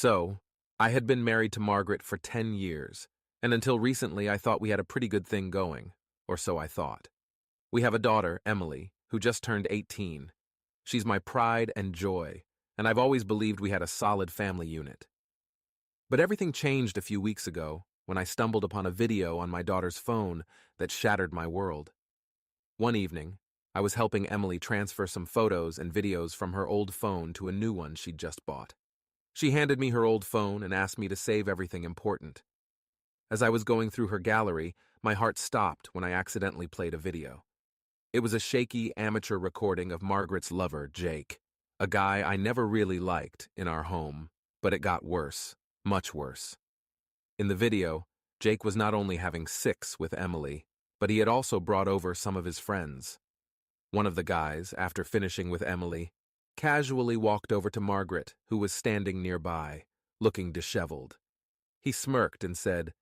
So, I had been married to Margaret for 10 years, and until recently I thought we had a pretty good thing going, or so I thought. We have a daughter, Emily, who just turned 18. She's my pride and joy, and I've always believed we had a solid family unit. But everything changed a few weeks ago when I stumbled upon a video on my daughter's phone that shattered my world. One evening, I was helping Emily transfer some photos and videos from her old phone to a new one she'd just bought. She handed me her old phone and asked me to save everything important. As I was going through her gallery, my heart stopped when I accidentally played a video. It was a shaky amateur recording of Margaret's lover, Jake, a guy I never really liked in our home, but it got worse, much worse. In the video, Jake was not only having sex with Emily, but he had also brought over some of his friends. One of the guys, after finishing with Emily, casually walked over to Margaret, who was standing nearby, looking disheveled. He smirked and said,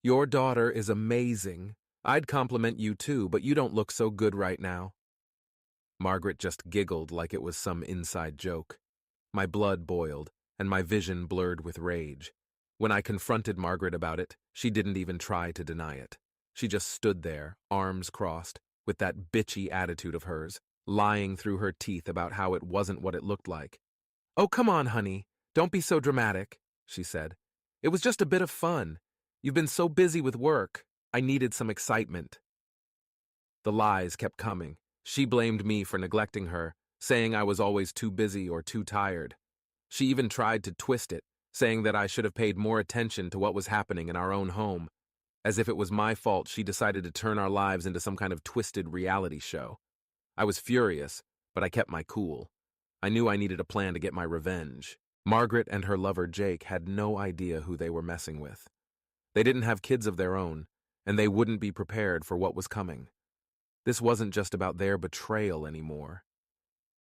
"Your daughter is amazing. I'd compliment you too, but you don't look so good right now." Margaret just giggled like it was some inside joke. My blood boiled, and my vision blurred with rage. When I confronted Margaret about it, she didn't even try to deny it. She just stood there, arms crossed, with that bitchy attitude of hers, lying through her teeth about how it wasn't what it looked like. "Oh, come on, honey. Don't be so dramatic," she said. "It was just a bit of fun. You've been so busy with work. I needed some excitement." The lies kept coming. She blamed me for neglecting her, saying I was always too busy or too tired. She even tried to twist it, saying that I should have paid more attention to what was happening in our own home, as if it was my fault she decided to turn our lives into some kind of twisted reality show. I was furious, but I kept my cool. I knew I needed a plan to get my revenge. Margaret and her lover Jake had no idea who they were messing with. They didn't have kids of their own, and they wouldn't be prepared for what was coming. This wasn't just about their betrayal anymore.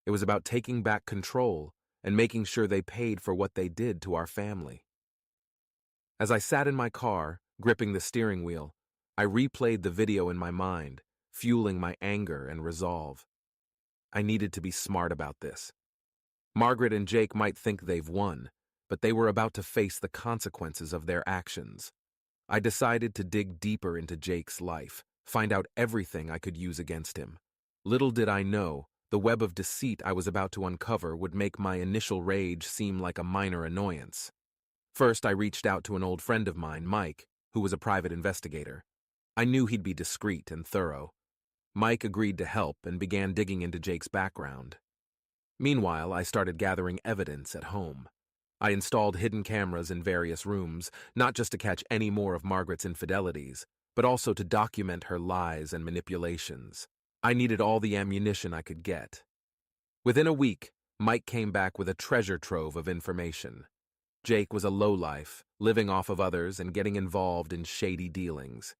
It was about taking back control and making sure they paid for what they did to our family. As I sat in my car, gripping the steering wheel, I replayed the video in my mind, fueling my anger and resolve. I needed to be smart about this. Margaret and Jake might think they've won, but they were about to face the consequences of their actions. I decided to dig deeper into Jake's life, find out everything I could use against him. Little did I know, the web of deceit I was about to uncover would make my initial rage seem like a minor annoyance. First, I reached out to an old friend of mine, Mike, who was a private investigator. I knew he'd be discreet and thorough. Mike agreed to help and began digging into Jake's background. Meanwhile, I started gathering evidence at home. I installed hidden cameras in various rooms, not just to catch any more of Margaret's infidelities, but also to document her lies and manipulations. I needed all the ammunition I could get. Within a week, Mike came back with a treasure trove of information. Jake was a lowlife, living off of others and getting involved in shady dealings.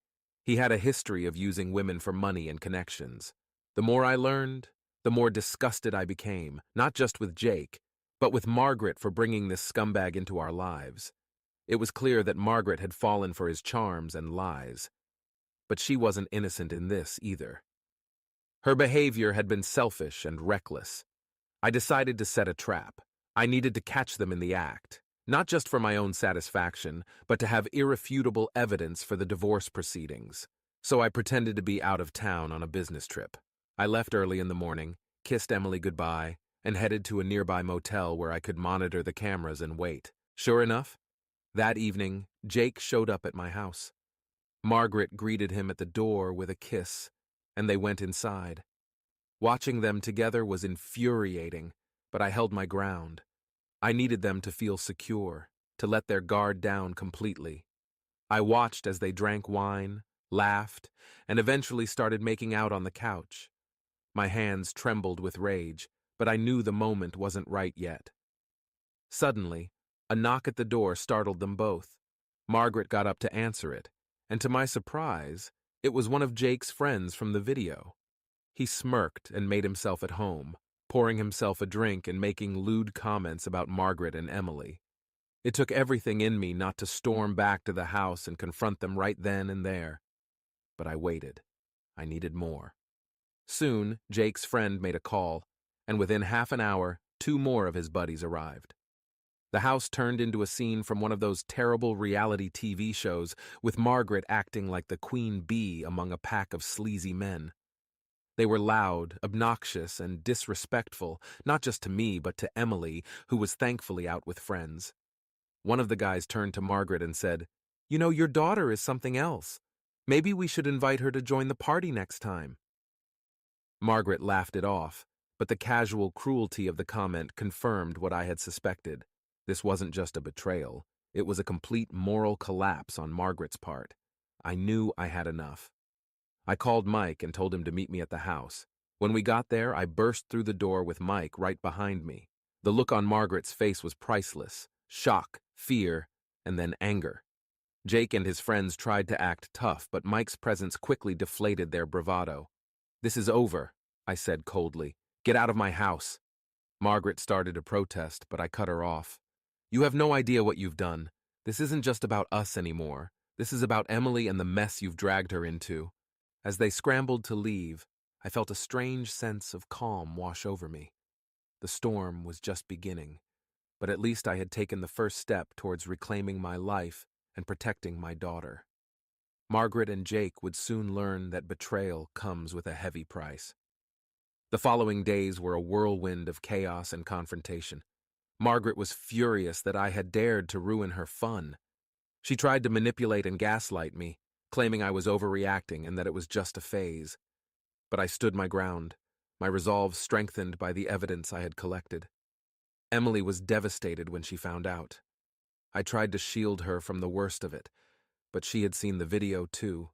He had a history of using women for money and connections. The more I learned, the more disgusted I became, not just with Jake, but with Margaret for bringing this scumbag into our lives. It was clear that Margaret had fallen for his charms and lies. But she wasn't innocent in this either. Her behavior had been selfish and reckless. I decided to set a trap. I needed to catch them in the act, not just for my own satisfaction, but to have irrefutable evidence for the divorce proceedings. So I pretended to be out of town on a business trip. I left early in the morning, kissed Emily goodbye, and headed to a nearby motel where I could monitor the cameras and wait. Sure enough, that evening, Jake showed up at my house. Margaret greeted him at the door with a kiss, and they went inside. Watching them together was infuriating, but I held my ground. I needed them to feel secure, to let their guard down completely. I watched as they drank wine, laughed, and eventually started making out on the couch. My hands trembled with rage, but I knew the moment wasn't right yet. Suddenly, a knock at the door startled them both. Margaret got up to answer it, and to my surprise, it was one of Jake's friends from the video. He smirked and made himself at home, pouring himself a drink and making lewd comments about Margaret and Emily. It took everything in me not to storm back to the house and confront them right then and there. But I waited. I needed more. Soon, Jake's friend made a call, and within half an hour, 2 more of his buddies arrived. The house turned into a scene from one of those terrible reality TV shows, with Margaret acting like the queen bee among a pack of sleazy men. They were loud, obnoxious, and disrespectful, not just to me, but to Emily, who was thankfully out with friends. One of the guys turned to Margaret and said, "You know, your daughter is something else. Maybe we should invite her to join the party next time." Margaret laughed it off, but the casual cruelty of the comment confirmed what I had suspected. This wasn't just a betrayal. It was a complete moral collapse on Margaret's part. I knew I had enough. I called Mike and told him to meet me at the house. When we got there, I burst through the door with Mike right behind me. The look on Margaret's face was priceless. Shock, fear, and then anger. Jake and his friends tried to act tough, but Mike's presence quickly deflated their bravado. "This is over," I said coldly. "Get out of my house." Margaret started to protest, but I cut her off. "You have no idea what you've done. This isn't just about us anymore. This is about Emily and the mess you've dragged her into." As they scrambled to leave, I felt a strange sense of calm wash over me. The storm was just beginning, but at least I had taken the first step towards reclaiming my life and protecting my daughter. Margaret and Jake would soon learn that betrayal comes with a heavy price. The following days were a whirlwind of chaos and confrontation. Margaret was furious that I had dared to ruin her fun. She tried to manipulate and gaslight me, claiming I was overreacting and that it was just a phase. But I stood my ground, my resolve strengthened by the evidence I had collected. Emily was devastated when she found out. I tried to shield her from the worst of it, but she had seen the video too.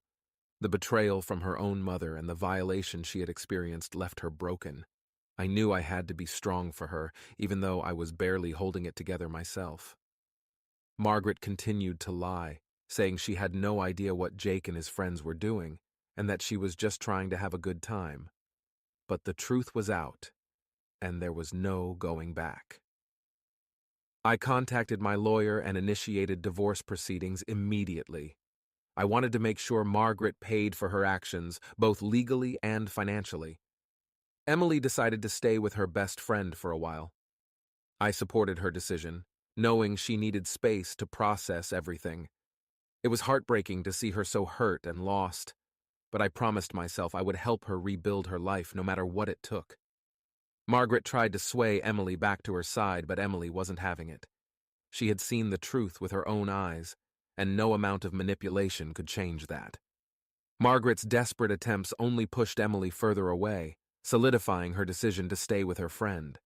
The betrayal from her own mother and the violation she had experienced left her broken. I knew I had to be strong for her, even though I was barely holding it together myself. Margaret continued to lie, saying she had no idea what Jake and his friends were doing, and that she was just trying to have a good time. But the truth was out, and there was no going back. I contacted my lawyer and initiated divorce proceedings immediately. I wanted to make sure Margaret paid for her actions, both legally and financially. Emily decided to stay with her best friend for a while. I supported her decision, knowing she needed space to process everything. It was heartbreaking to see her so hurt and lost, but I promised myself I would help her rebuild her life no matter what it took. Margaret tried to sway Emily back to her side, but Emily wasn't having it. She had seen the truth with her own eyes, and no amount of manipulation could change that. Margaret's desperate attempts only pushed Emily further away, solidifying her decision to stay with her friend.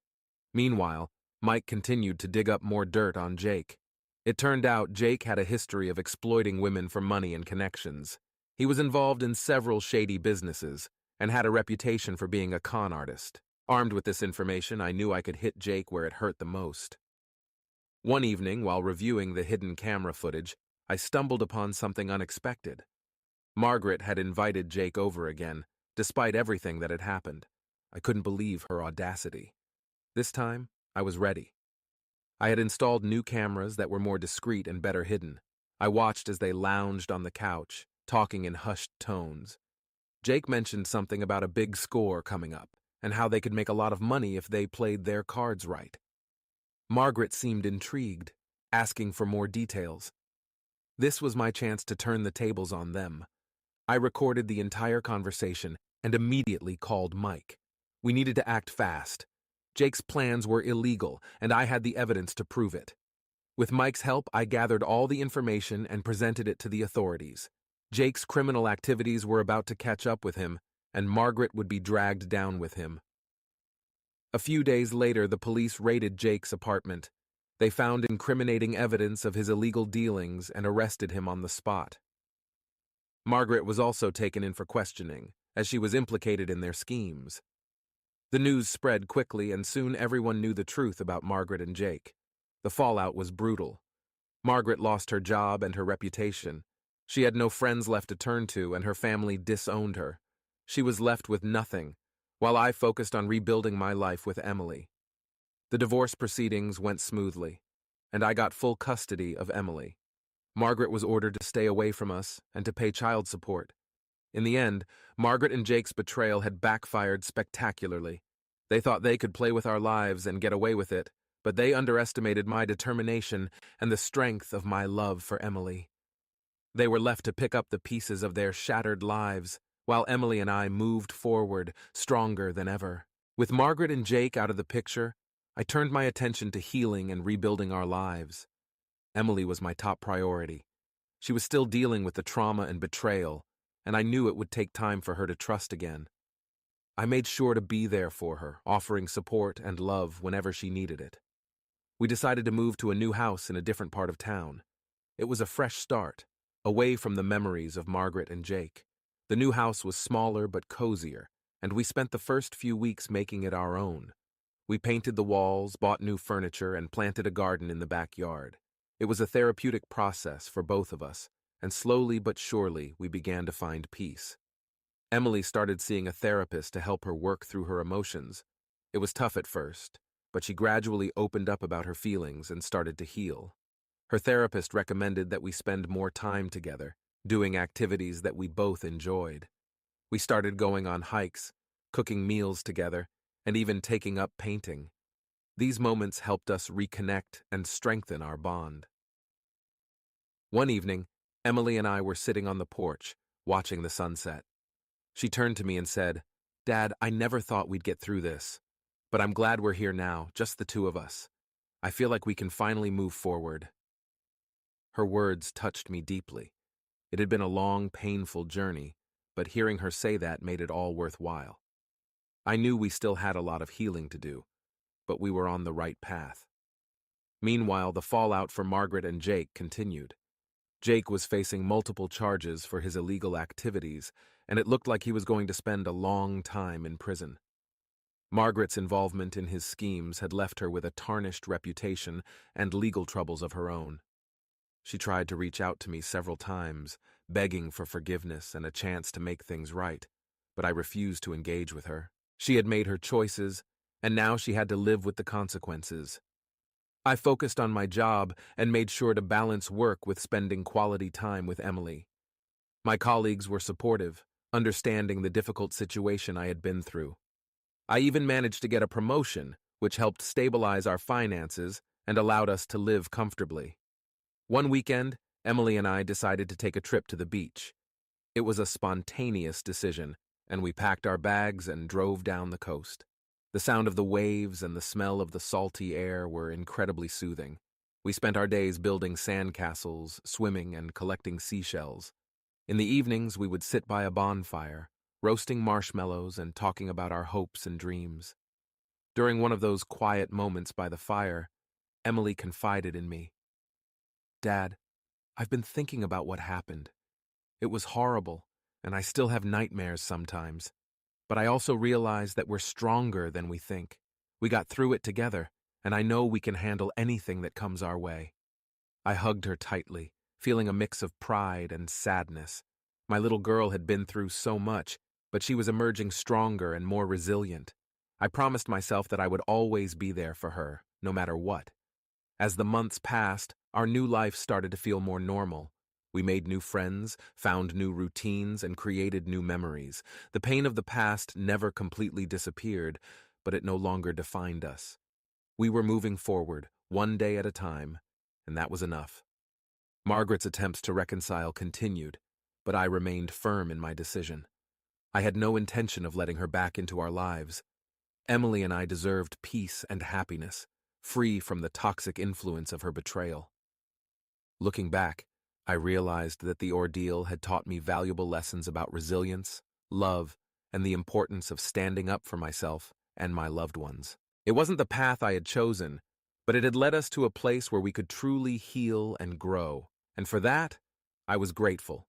Meanwhile, Mike continued to dig up more dirt on Jake. It turned out Jake had a history of exploiting women for money and connections. He was involved in several shady businesses and had a reputation for being a con artist. Armed with this information, I knew I could hit Jake where it hurt the most. One evening, while reviewing the hidden camera footage, I stumbled upon something unexpected. Margaret had invited Jake over again, despite everything that had happened. I couldn't believe her audacity. This time, I was ready. I had installed new cameras that were more discreet and better hidden. I watched as they lounged on the couch, talking in hushed tones. Jake mentioned something about a big score coming up, and how they could make a lot of money if they played their cards right. Margaret seemed intrigued, asking for more details. This was my chance to turn the tables on them. I recorded the entire conversation and immediately called Mike. We needed to act fast. Jake's plans were illegal, and I had the evidence to prove it. With Mike's help, I gathered all the information and presented it to the authorities. Jake's criminal activities were about to catch up with him, and Margaret would be dragged down with him. A few days later, the police raided Jake's apartment. They found incriminating evidence of his illegal dealings and arrested him on the spot. Margaret was also taken in for questioning, as she was implicated in their schemes. The news spread quickly, and soon everyone knew the truth about Margaret and Jake. The fallout was brutal. Margaret lost her job and her reputation. She had no friends left to turn to, and her family disowned her. She was left with nothing, while I focused on rebuilding my life with Emily. The divorce proceedings went smoothly, and I got full custody of Emily. Margaret was ordered to stay away from us and to pay child support. In the end, Margaret and Jake's betrayal had backfired spectacularly. They thought they could play with our lives and get away with it, but they underestimated my determination and the strength of my love for Emily. They were left to pick up the pieces of their shattered lives, while Emily and I moved forward, stronger than ever. With Margaret and Jake out of the picture, I turned my attention to healing and rebuilding our lives. Emily was my top priority. She was still dealing with the trauma and betrayal, and I knew it would take time for her to trust again. I made sure to be there for her, offering support and love whenever she needed it. We decided to move to a new house in a different part of town. It was a fresh start, away from the memories of Margaret and Jake. The new house was smaller but cozier, and we spent the first few weeks making it our own. We painted the walls, bought new furniture, and planted a garden in the backyard. It was a therapeutic process for both of us, and slowly but surely we began to find peace. Emily started seeing a therapist to help her work through her emotions. It was tough at first, but she gradually opened up about her feelings and started to heal. Her therapist recommended that we spend more time together, doing activities that we both enjoyed. We started going on hikes, cooking meals together, and even taking up painting. These moments helped us reconnect and strengthen our bond. One evening, Emily and I were sitting on the porch, watching the sunset. She turned to me and said, "Dad, I never thought we'd get through this, but I'm glad we're here now, just the two of us. I feel like we can finally move forward." Her words touched me deeply. It had been a long, painful journey, but hearing her say that made it all worthwhile. I knew we still had a lot of healing to do, but we were on the right path. Meanwhile, the fallout for Margaret and Jake continued. Jake was facing multiple charges for his illegal activities, and it looked like he was going to spend a long time in prison. Margaret's involvement in his schemes had left her with a tarnished reputation and legal troubles of her own. She tried to reach out to me several times, begging for forgiveness and a chance to make things right, but I refused to engage with her. She had made her choices, and now she had to live with the consequences. I focused on my job and made sure to balance work with spending quality time with Emily. My colleagues were supportive, understanding the difficult situation I had been through. I even managed to get a promotion, which helped stabilize our finances and allowed us to live comfortably. One weekend, Emily and I decided to take a trip to the beach. It was a spontaneous decision, and we packed our bags and drove down the coast. The sound of the waves and the smell of the salty air were incredibly soothing. We spent our days building sandcastles, swimming, and collecting seashells. In the evenings, we would sit by a bonfire, roasting marshmallows and talking about our hopes and dreams. During one of those quiet moments by the fire, Emily confided in me. "Dad, I've been thinking about what happened. It was horrible, and I still have nightmares sometimes. But I also realize that we're stronger than we think. We got through it together, and I know we can handle anything that comes our way." I hugged her tightly, feeling a mix of pride and sadness. My little girl had been through so much, but she was emerging stronger and more resilient. I promised myself that I would always be there for her, no matter what. As the months passed, our new life started to feel more normal. We made new friends, found new routines, and created new memories. The pain of the past never completely disappeared, but it no longer defined us. We were moving forward, one day at a time, and that was enough. Margaret's attempts to reconcile continued, but I remained firm in my decision. I had no intention of letting her back into our lives. Emily and I deserved peace and happiness, free from the toxic influence of her betrayal. Looking back, I realized that the ordeal had taught me valuable lessons about resilience, love, and the importance of standing up for myself and my loved ones. It wasn't the path I had chosen, but it had led us to a place where we could truly heal and grow, and for that, I was grateful.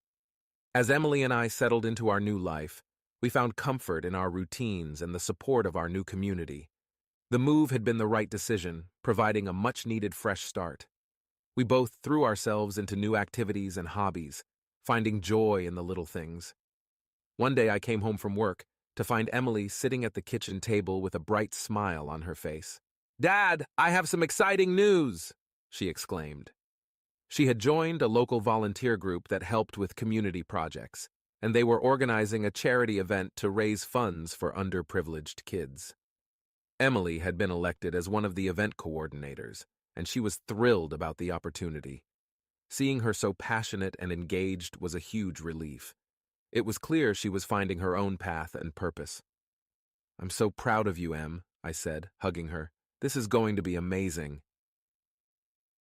As Emily and I settled into our new life, we found comfort in our routines and the support of our new community. The move had been the right decision, providing a much-needed fresh start. We both threw ourselves into new activities and hobbies, finding joy in the little things. One day I came home from work to find Emily sitting at the kitchen table with a bright smile on her face. "Dad, I have some exciting news!" she exclaimed. She had joined a local volunteer group that helped with community projects, and they were organizing a charity event to raise funds for underprivileged kids. Emily had been elected as one of the event coordinators, and she was thrilled about the opportunity. Seeing her so passionate and engaged was a huge relief. It was clear she was finding her own path and purpose. "I'm so proud of you, Em," I said, hugging her. "This is going to be amazing."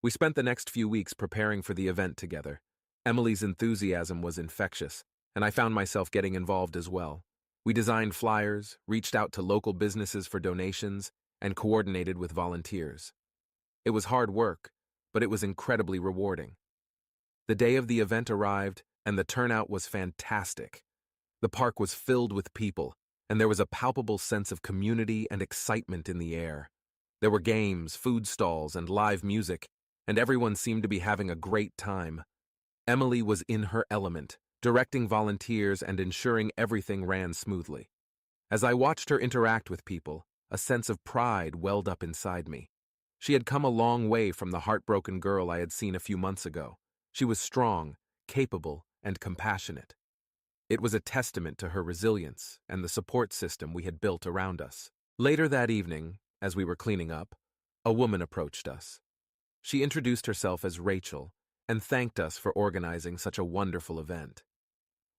We spent the next few weeks preparing for the event together. Emily's enthusiasm was infectious, and I found myself getting involved as well. We designed flyers, reached out to local businesses for donations, and coordinated with volunteers. It was hard work, but it was incredibly rewarding. The day of the event arrived, and the turnout was fantastic. The park was filled with people, and there was a palpable sense of community and excitement in the air. There were games, food stalls, and live music, and everyone seemed to be having a great time. Emily was in her element, directing volunteers and ensuring everything ran smoothly. As I watched her interact with people, a sense of pride welled up inside me. She had come a long way from the heartbroken girl I had seen a few months ago. She was strong, capable, and compassionate. It was a testament to her resilience and the support system we had built around us. Later that evening, as we were cleaning up, a woman approached us. She introduced herself as Rachel and thanked us for organizing such a wonderful event.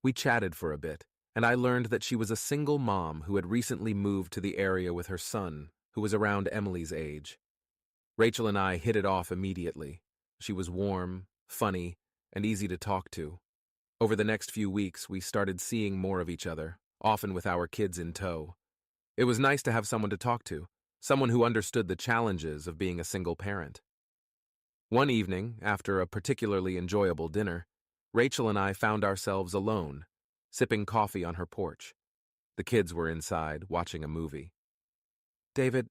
We chatted for a bit, and I learned that she was a single mom who had recently moved to the area with her son, who was around Emily's age. Rachel and I hit it off immediately. She was warm, funny, and easy to talk to. Over the next few weeks, we started seeing more of each other, often with our kids in tow. It was nice to have someone to talk to, someone who understood the challenges of being a single parent. One evening, after a particularly enjoyable dinner, Rachel and I found ourselves alone, sipping coffee on her porch. The kids were inside, watching a movie. "David,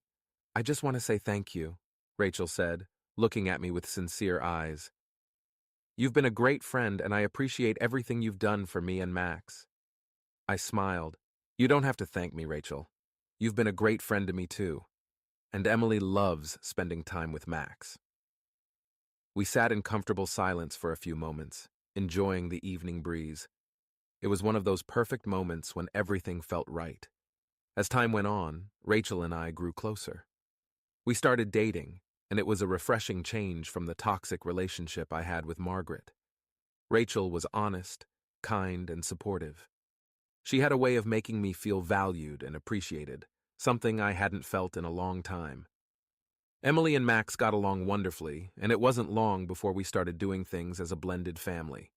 I just want to say thank you," Rachel said, looking at me with sincere eyes. "You've been a great friend, and I appreciate everything you've done for me and Max." I smiled. "You don't have to thank me, Rachel. You've been a great friend to me too. And Emily loves spending time with Max." We sat in comfortable silence for a few moments, enjoying the evening breeze. It was one of those perfect moments when everything felt right. As time went on, Rachel and I grew closer. We started dating, and it was a refreshing change from the toxic relationship I had with Margaret. Rachel was honest, kind, and supportive. She had a way of making me feel valued and appreciated, something I hadn't felt in a long time. Emily and Max got along wonderfully, and it wasn't long before we started doing things as a blended family.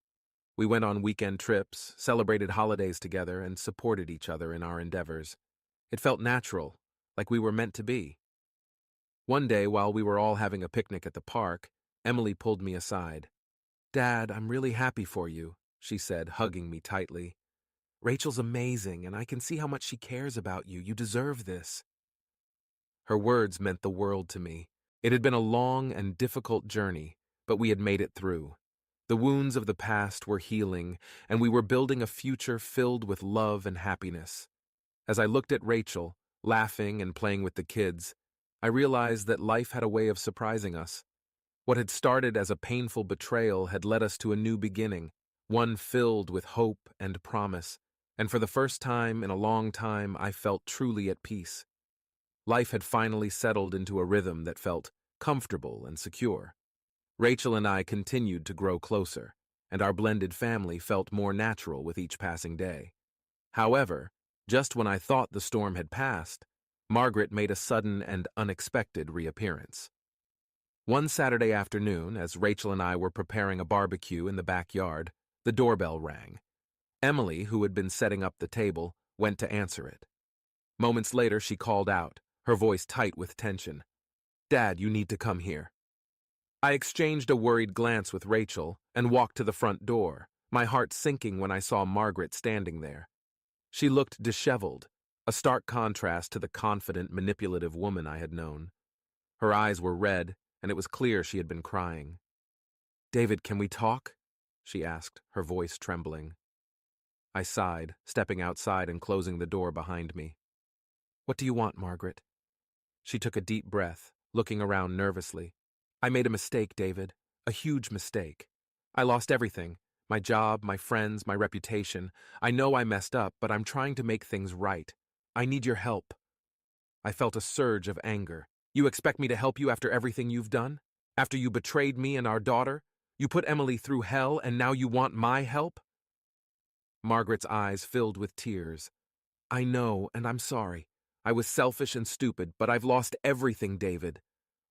We went on weekend trips, celebrated holidays together, and supported each other in our endeavors. It felt natural, like we were meant to be. One day, while we were all having a picnic at the park, Emily pulled me aside. "Dad, I'm really happy for you," she said, hugging me tightly. "Rachel's amazing, and I can see how much she cares about you. You deserve this." Her words meant the world to me. It had been a long and difficult journey, but we had made it through. The wounds of the past were healing, and we were building a future filled with love and happiness. As I looked at Rachel, laughing and playing with the kids, I realized that life had a way of surprising us. What had started as a painful betrayal had led us to a new beginning, one filled with hope and promise, and for the first time in a long time I felt truly at peace. Life had finally settled into a rhythm that felt comfortable and secure. Rachel and I continued to grow closer, and our blended family felt more natural with each passing day. However, just when I thought the storm had passed, Margaret made a sudden and unexpected reappearance. One Saturday afternoon, as Rachel and I were preparing a barbecue in the backyard, the doorbell rang. Emily, who had been setting up the table, went to answer it. Moments later, she called out, her voice tight with tension. "Dad, you need to come here." I exchanged a worried glance with Rachel and walked to the front door, my heart sinking when I saw Margaret standing there. She looked disheveled, a stark contrast to the confident, manipulative woman I had known. Her eyes were red, and it was clear she had been crying. "David, can we talk?" she asked, her voice trembling. I sighed, stepping outside and closing the door behind me. "What do you want, Margaret?" She took a deep breath, looking around nervously. "I made a mistake, David. A huge mistake. I lost everything. My job, my friends, my reputation. I know I messed up, but I'm trying to make things right. I need your help." I felt a surge of anger. You expect me to help you after everything you've done? After you betrayed me and our daughter? You put Emily through hell and now you want my help? Margaret's eyes filled with tears. I know, and I'm sorry. I was selfish and stupid, but I've lost everything, David.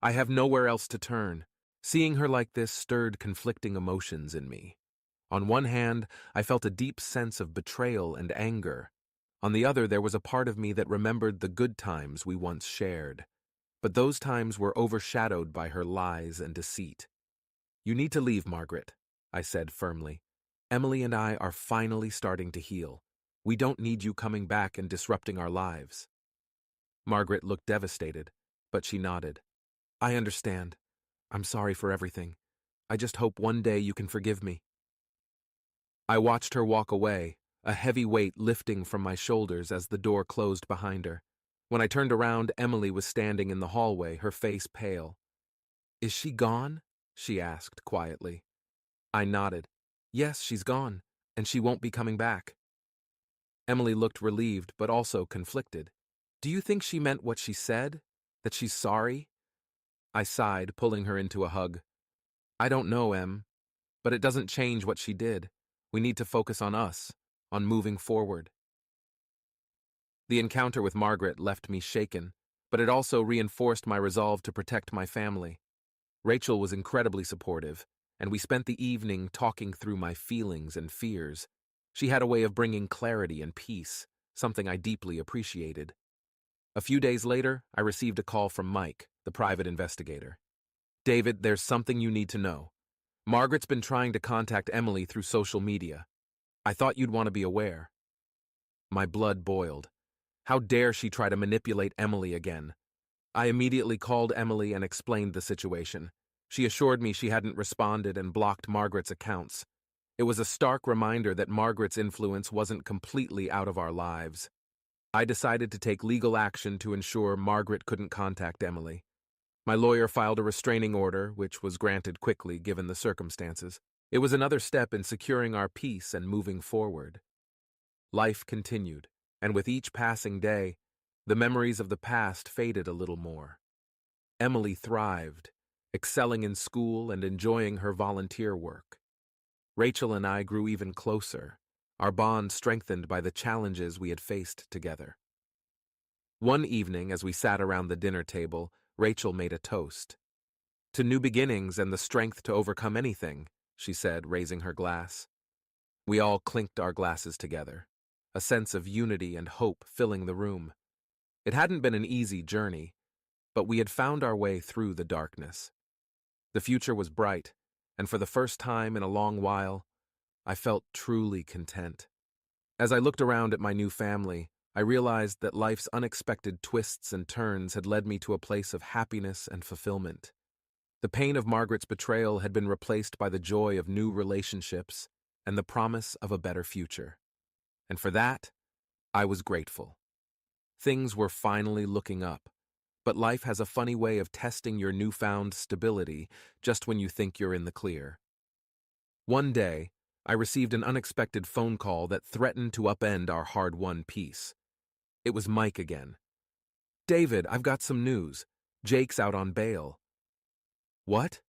I have nowhere else to turn. Seeing her like this stirred conflicting emotions in me. On one hand, I felt a deep sense of betrayal and anger. On the other, there was a part of me that remembered the good times we once shared. But those times were overshadowed by her lies and deceit. You need to leave, Margaret, I said firmly. Emily and I are finally starting to heal. We don't need you coming back and disrupting our lives. Margaret looked devastated, but she nodded. I understand. I'm sorry for everything. I just hope one day you can forgive me. I watched her walk away, a heavy weight lifting from my shoulders as the door closed behind her. When I turned around, Emily was standing in the hallway, her face pale. Is she gone? She asked quietly. I nodded. Yes, she's gone, and she won't be coming back. Emily looked relieved, but also conflicted. Do you think she meant what she said? That she's sorry? I sighed, pulling her into a hug. I don't know, Em, but it doesn't change what she did. We need to focus on us, on moving forward. The encounter with Margaret left me shaken, but it also reinforced my resolve to protect my family. Rachel was incredibly supportive, and we spent the evening talking through my feelings and fears. She had a way of bringing clarity and peace, something I deeply appreciated. A few days later, I received a call from Mike, the private investigator. David, there's something you need to know. Margaret's been trying to contact Emily through social media. I thought you'd want to be aware. My blood boiled. How dare she try to manipulate Emily again? I immediately called Emily and explained the situation. She assured me she hadn't responded and blocked Margaret's accounts. It was a stark reminder that Margaret's influence wasn't completely out of our lives. I decided to take legal action to ensure Margaret couldn't contact Emily. My lawyer filed a restraining order, which was granted quickly given the circumstances. It was another step in securing our peace and moving forward. Life continued, and with each passing day, the memories of the past faded a little more. Emily thrived, excelling in school and enjoying her volunteer work. Rachel and I grew even closer, our bond strengthened by the challenges we had faced together. One evening, as we sat around the dinner table, Rachel made a toast. To new beginnings and the strength to overcome anything, she said, raising her glass. We all clinked our glasses together, a sense of unity and hope filling the room. It hadn't been an easy journey, but we had found our way through the darkness. The future was bright, and for the first time in a long while, I felt truly content. As I looked around at my new family, I realized that life's unexpected twists and turns had led me to a place of happiness and fulfillment. The pain of Margaret's betrayal had been replaced by the joy of new relationships and the promise of a better future. And for that, I was grateful. Things were finally looking up, but life has a funny way of testing your newfound stability just when you think you're in the clear. One day, I received an unexpected phone call that threatened to upend our hard-won peace. It was Mike again. David, I've got some news. Jake's out on bail. What?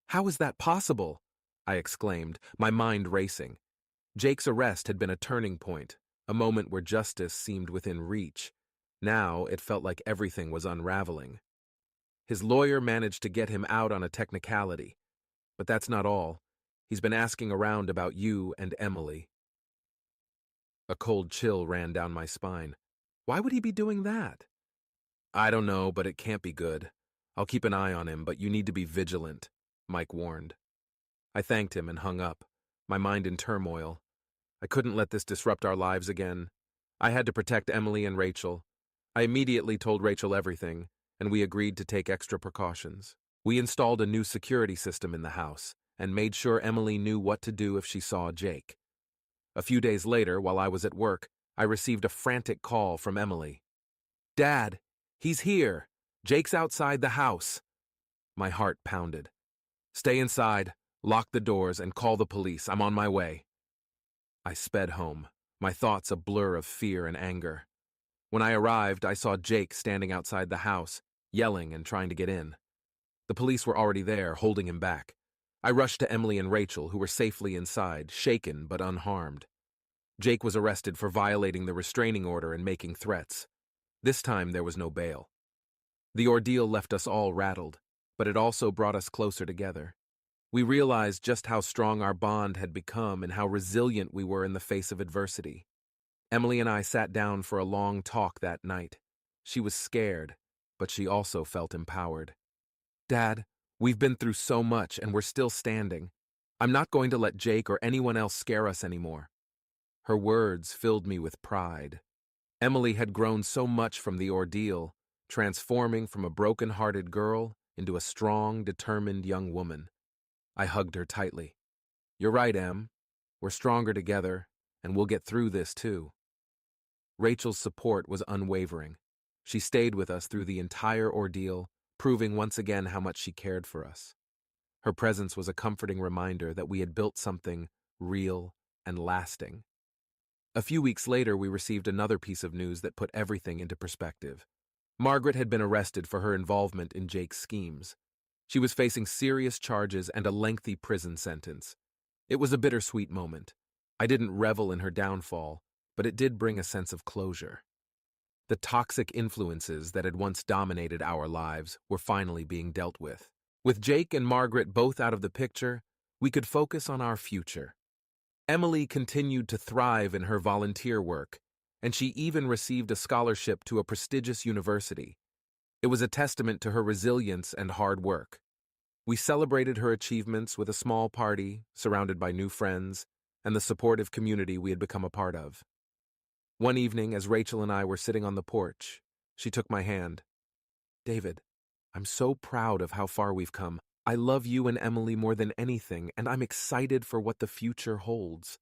How is that possible? I exclaimed, my mind racing. Jake's arrest had been a turning point, a moment where justice seemed within reach. Now it felt like everything was unraveling. His lawyer managed to get him out on a technicality. But that's not all. He's been asking around about you and Emily. A cold chill ran down my spine. Why would he be doing that? I don't know, but it can't be good. I'll keep an eye on him, but you need to be vigilant, Mike warned. I thanked him and hung up, my mind in turmoil. I couldn't let this disrupt our lives again. I had to protect Emily and Rachel. I immediately told Rachel everything, and we agreed to take extra precautions. We installed a new security system in the house and made sure Emily knew what to do if she saw Jake. A few days later, while I was at work, I received a frantic call from Emily. Dad, he's here. Jake's outside the house. My heart pounded. Stay inside, lock the doors, and call the police. I'm on my way. I sped home, my thoughts a blur of fear and anger. When I arrived, I saw Jake standing outside the house, yelling and trying to get in. The police were already there, holding him back. I rushed to Emily and Rachel, who were safely inside, shaken but unharmed. Jake was arrested for violating the restraining order and making threats. This time there was no bail. The ordeal left us all rattled, but it also brought us closer together. We realized just how strong our bond had become and how resilient we were in the face of adversity. Emily and I sat down for a long talk that night. She was scared, but she also felt empowered. "Dad, we've been through so much and we're still standing. I'm not going to let Jake or anyone else scare us anymore." Her words filled me with pride. Emily had grown so much from the ordeal, transforming from a broken-hearted girl into a strong, determined young woman. I hugged her tightly. "You're right, Em. We're stronger together, and we'll get through this too." Rachel's support was unwavering. She stayed with us through the entire ordeal, proving once again how much she cared for us. Her presence was a comforting reminder that we had built something real and lasting. A few weeks later, we received another piece of news that put everything into perspective. Margaret had been arrested for her involvement in Jake's schemes. She was facing serious charges and a lengthy prison sentence. It was a bittersweet moment. I didn't revel in her downfall, but it did bring a sense of closure. The toxic influences that had once dominated our lives were finally being dealt with. With Jake and Margaret both out of the picture, we could focus on our future. Emily continued to thrive in her volunteer work, and she even received a scholarship to a prestigious university. It was a testament to her resilience and hard work. We celebrated her achievements with a small party, surrounded by new friends, and the supportive community we had become a part of. One evening, as Rachel and I were sitting on the porch, she took my hand. "David, I'm so proud of how far we've come. I love you and Emily more than anything, and I'm excited for what the future holds."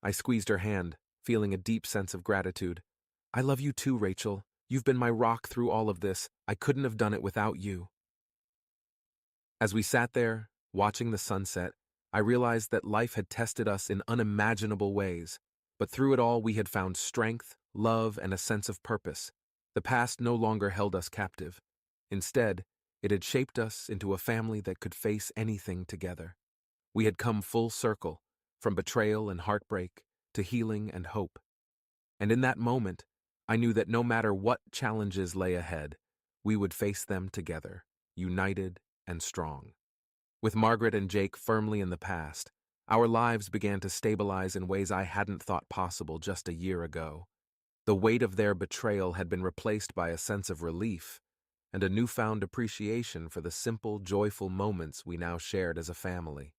I squeezed her hand, feeling a deep sense of gratitude. "I love you too, Rachel. You've been my rock through all of this. I couldn't have done it without you." As we sat there, watching the sunset, I realized that life had tested us in unimaginable ways, but through it all we had found strength, love, and a sense of purpose. The past no longer held us captive. Instead, it had shaped us into a family that could face anything together. We had come full circle, from betrayal and heartbreak to healing and hope. And in that moment, I knew that no matter what challenges lay ahead, we would face them together, united and strong. With Margaret and Jake firmly in the past, our lives began to stabilize in ways I hadn't thought possible just a year ago. The weight of their betrayal had been replaced by a sense of relief and a newfound appreciation for the simple, joyful moments we now shared as a family.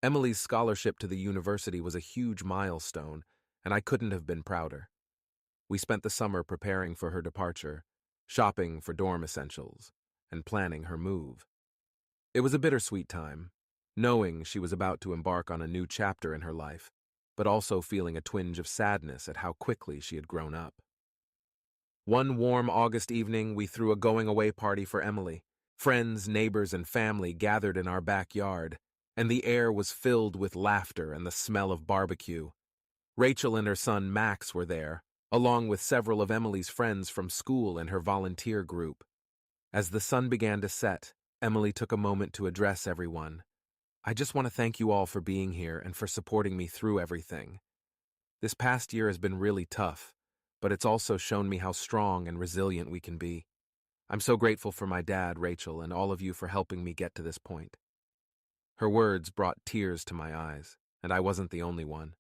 Emily's scholarship to the university was a huge milestone, and I couldn't have been prouder. We spent the summer preparing for her departure, shopping for dorm essentials, and planning her move. It was a bittersweet time, knowing she was about to embark on a new chapter in her life, but also feeling a twinge of sadness at how quickly she had grown up. One warm August evening, we threw a going-away party for Emily. Friends, neighbors, and family gathered in our backyard, and the air was filled with laughter and the smell of barbecue. Rachel and her son Max were there, along with several of Emily's friends from school and her volunteer group. As the sun began to set, Emily took a moment to address everyone. "I just want to thank you all for being here and for supporting me through everything. This past year has been really tough, but it's also shown me how strong and resilient we can be. I'm so grateful for my dad, Rachel, and all of you for helping me get to this point." Her words brought tears to my eyes, and I wasn't the only one.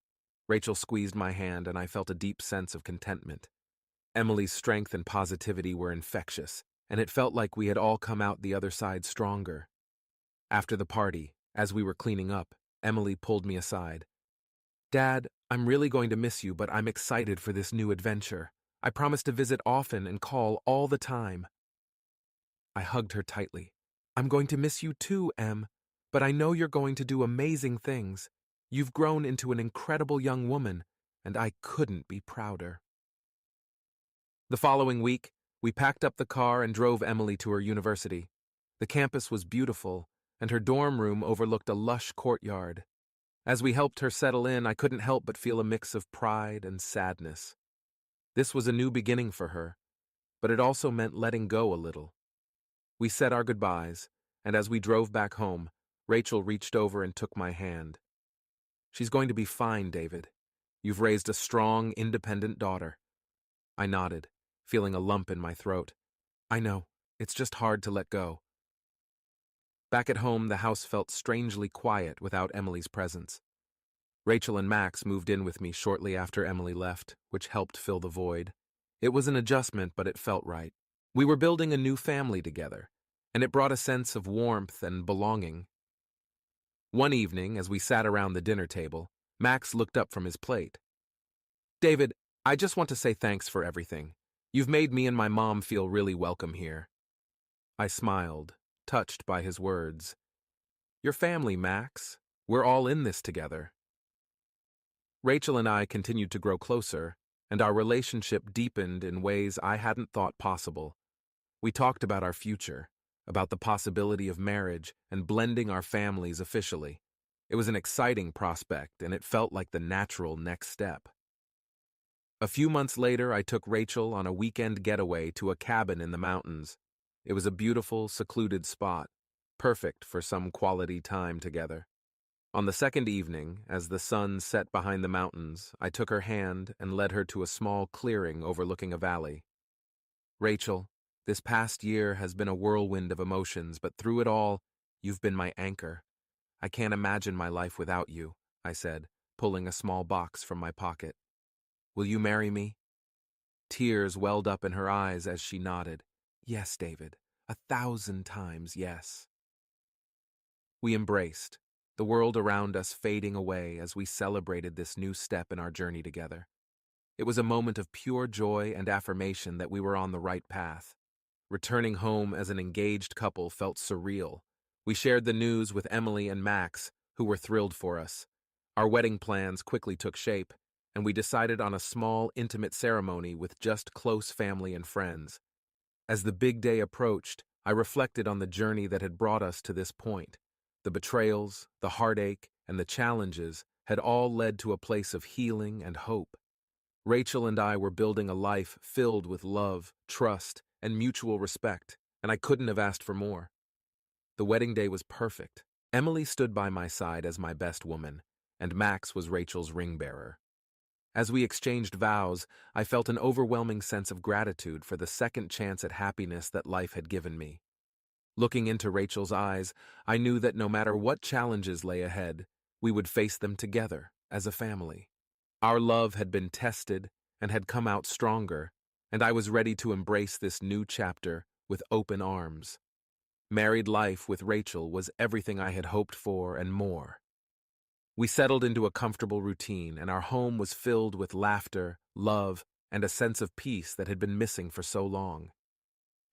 Rachel squeezed my hand, and I felt a deep sense of contentment. Emily's strength and positivity were infectious, and it felt like we had all come out the other side stronger. After the party, as we were cleaning up, Emily pulled me aside. "Dad, I'm really going to miss you, but I'm excited for this new adventure. I promise to visit often and call all the time." I hugged her tightly. "I'm going to miss you too, Em, but I know you're going to do amazing things. You've grown into an incredible young woman, and I couldn't be prouder." The following week, we packed up the car and drove Emily to her university. The campus was beautiful, and her dorm room overlooked a lush courtyard. As we helped her settle in, I couldn't help but feel a mix of pride and sadness. This was a new beginning for her, but it also meant letting go a little. We said our goodbyes, and as we drove back home, Rachel reached over and took my hand. "She's going to be fine, David. You've raised a strong, independent daughter." I nodded, feeling a lump in my throat. "I know, it's just hard to let go." Back at home, the house felt strangely quiet without Emily's presence. Rachel and Max moved in with me shortly after Emily left, which helped fill the void. It was an adjustment, but it felt right. We were building a new family together, and it brought a sense of warmth and belonging. One evening, as we sat around the dinner table, Max looked up from his plate. "David, I just want to say thanks for everything. You've made me and my mom feel really welcome here." I smiled, touched by his words. "Your family, Max. We're all in this together." Rachel and I continued to grow closer, and our relationship deepened in ways I hadn't thought possible. We talked about our future, about the possibility of marriage and blending our families officially. It was an exciting prospect, and it felt like the natural next step. A few months later, I took Rachel on a weekend getaway to a cabin in the mountains. It was a beautiful, secluded spot, perfect for some quality time together. On the second evening, as the sun set behind the mountains, I took her hand and led her to a small clearing overlooking a valley. "Rachel, this past year has been a whirlwind of emotions, but through it all, you've been my anchor. I can't imagine my life without you," I said, pulling a small box from my pocket. "Will you marry me?" Tears welled up in her eyes as she nodded. "Yes, David, 1,000 times yes." We embraced, the world around us fading away as we celebrated this new step in our journey together. It was a moment of pure joy and affirmation that we were on the right path. Returning home as an engaged couple felt surreal. We shared the news with Emily and Max, who were thrilled for us. Our wedding plans quickly took shape, and we decided on a small, intimate ceremony with just close family and friends. As the big day approached, I reflected on the journey that had brought us to this point. The betrayals, the heartache, and the challenges had all led to a place of healing and hope. Rachel and I were building a life filled with love, trust, and mutual respect, and I couldn't have asked for more. The wedding day was perfect. Emily stood by my side as my best woman, and Max was Rachel's ring bearer. As we exchanged vows, I felt an overwhelming sense of gratitude for the second chance at happiness that life had given me. Looking into Rachel's eyes, I knew that no matter what challenges lay ahead, we would face them together as a family. Our love had been tested and had come out stronger, and I was ready to embrace this new chapter with open arms. Married life with Rachel was everything I had hoped for and more. We settled into a comfortable routine, and our home was filled with laughter, love, and a sense of peace that had been missing for so long.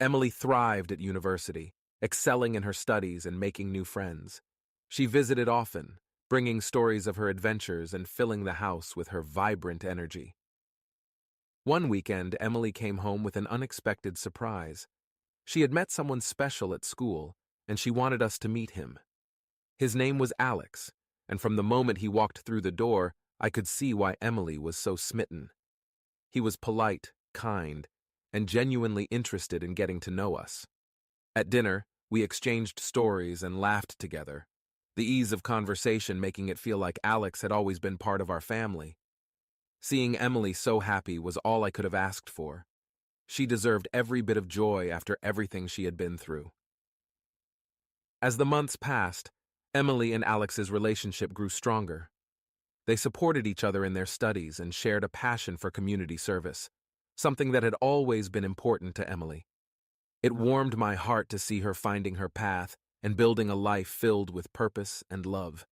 Emily thrived at university, excelling in her studies and making new friends. She visited often, bringing stories of her adventures and filling the house with her vibrant energy. One weekend, Emily came home with an unexpected surprise. She had met someone special at school, and she wanted us to meet him. His name was Alex, and from the moment he walked through the door, I could see why Emily was so smitten. He was polite, kind, and genuinely interested in getting to know us. At dinner, we exchanged stories and laughed together, the ease of conversation making it feel like Alex had always been part of our family. Seeing Emily so happy was all I could have asked for. She deserved every bit of joy after everything she had been through. As the months passed, Emily and Alex's relationship grew stronger. They supported each other in their studies and shared a passion for community service, something that had always been important to Emily. It warmed my heart to see her finding her path and building a life filled with purpose and love.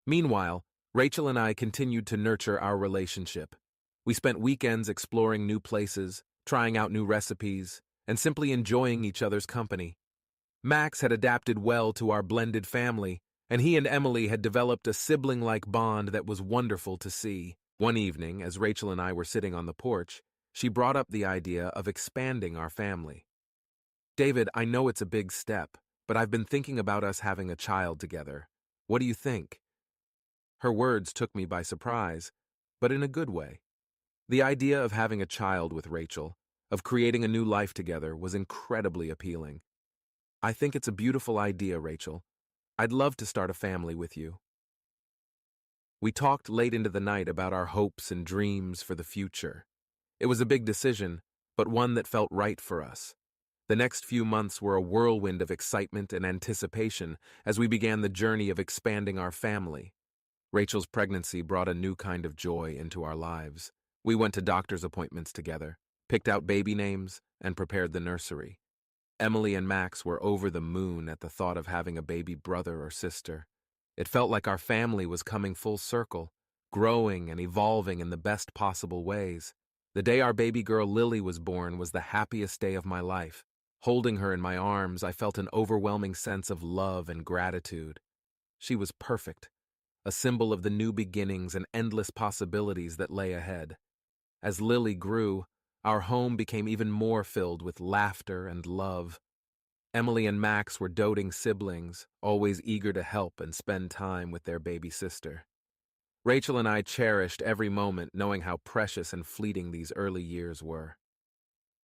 Meanwhile, Rachel and I continued to nurture our relationship. We spent weekends exploring new places, trying out new recipes, and simply enjoying each other's company. Max had adapted well to our blended family, and he and Emily had developed a sibling-like bond that was wonderful to see. One evening, as Rachel and I were sitting on the porch, she brought up the idea of expanding our family. "David, I know it's a big step, but I've been thinking about us having a child together. What do you think?" Her words took me by surprise, but in a good way. The idea of having a child with Rachel, of creating a new life together, was incredibly appealing. I think it's a beautiful idea, Rachel. I'd love to start a family with you. We talked late into the night about our hopes and dreams for the future. It was a big decision, but one that felt right for us. The next few months were a whirlwind of excitement and anticipation as we began the journey of expanding our family. Rachel's pregnancy brought a new kind of joy into our lives. We went to doctor's appointments together, picked out baby names, and prepared the nursery. Emily and Max were over the moon at the thought of having a baby brother or sister. It felt like our family was coming full circle, growing and evolving in the best possible ways. The day our baby girl Lily was born was the happiest day of my life. Holding her in my arms, I felt an overwhelming sense of love and gratitude. She was perfect, a symbol of the new beginnings and endless possibilities that lay ahead. As Lily grew, our home became even more filled with laughter and love. Emily and Max were doting siblings, always eager to help and spend time with their baby sister. Rachel and I cherished every moment, knowing how precious and fleeting these early years were.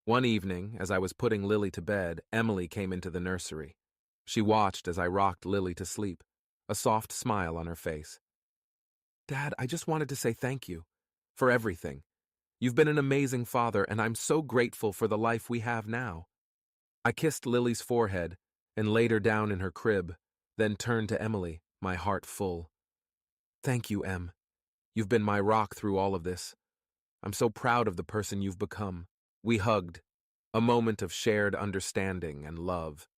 One evening, as I was putting Lily to bed, Emily came into the nursery. She watched as I rocked Lily to sleep, a soft smile on her face. "Dad, I just wanted to say thank you for everything. You've been an amazing father, and I'm so grateful for the life we have now." I kissed Lily's forehead and laid her down in her crib, then turned to Emily, my heart full. "Thank you, Em. You've been my rock through all of this. I'm so proud of the person you've become." We hugged, a moment of shared understanding and love.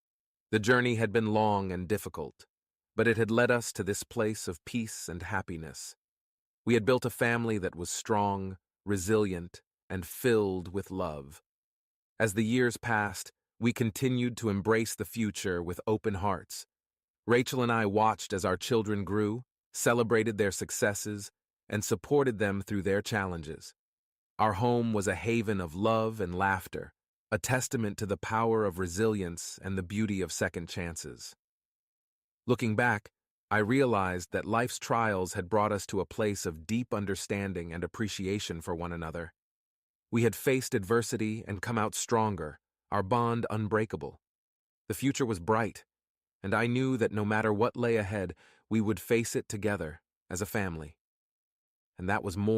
The journey had been long and difficult, but it had led us to this place of peace and happiness. We had built a family that was strong, resilient, and filled with love. As the years passed, we continued to embrace the future with open hearts. Rachel and I watched as our children grew, celebrated their successes, and supported them through their challenges. Our home was a haven of love and laughter, a testament to the power of resilience and the beauty of second chances. Looking back, I realized that life's trials had brought us to a place of deep understanding and appreciation for one another. We had faced adversity and come out stronger, our bond unbreakable. The future was bright, and I knew that no matter what lay ahead, we would face it together as a family. And that was more